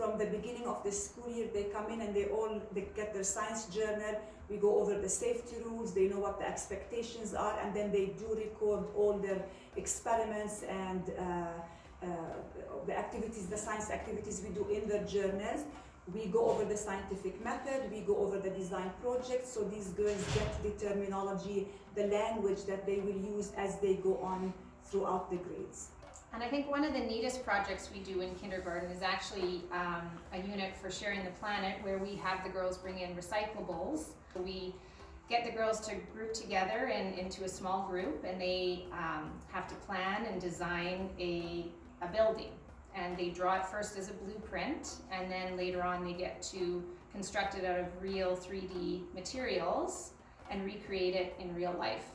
from the beginning of the school year, they come in and they get their science journal. We go over the safety rules, they know what the expectations are, and then they do record all their experiments and the activities, the science activities we do in their journals. We go over the scientific method, we go over the design project, so these girls get the terminology, the language that they will use as they go on throughout the grades. And I think one of the neatest projects we do in kindergarten is actually a unit for sharing the planet, where we have the girls bring in recyclables. We get the girls to group together into a small group, and they have to plan and design a building. And they draw it first as a blueprint, and then later on they get to construct it out of real 3D materials and recreate it in real life.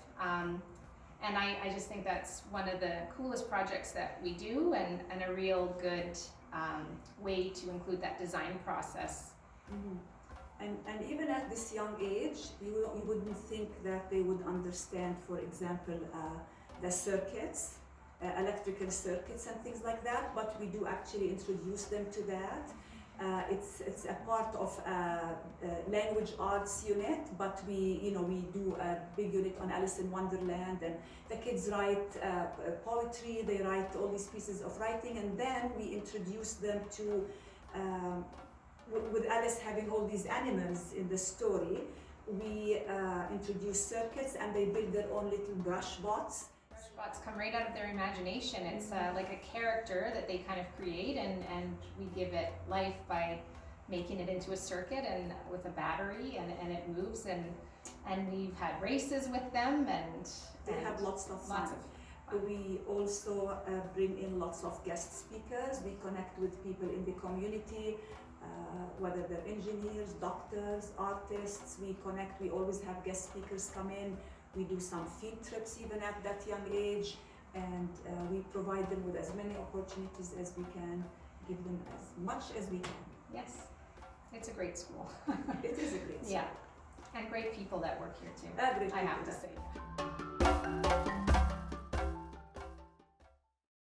And I just think that's one of the coolest projects that we do, and a real good way to include that design process. Mm-hmm. And even at this young age, you wouldn't think that they would understand, for example, the circuits, electrical circuits and things like that, but we do actually introduce them to that. It's a part of a language arts unit, but we do a big unit on Alice in Wonderland, and the kids write poetry, they write all these pieces of writing, and then we introduce them to, with Alice having all these animals in the story, we introduce circuits, and they build their own little brush bots. Spots come right out of their imagination. It's like a character that they kind of create, and we give it life by making it into a circuit and with a battery, and it moves, and we've had races with them, and they have lots of fun. We also bring in lots of guest speakers. We connect with people in the community, whether they're engineers, doctors, artists. We connect. We always have guest speakers come in. We do some field trips even at that young age, and we provide them with as many opportunities as we can, give them as much as we can. Yes, it's a great school. It is a great school. Yeah, and great people that work here too, Great I have people. to say.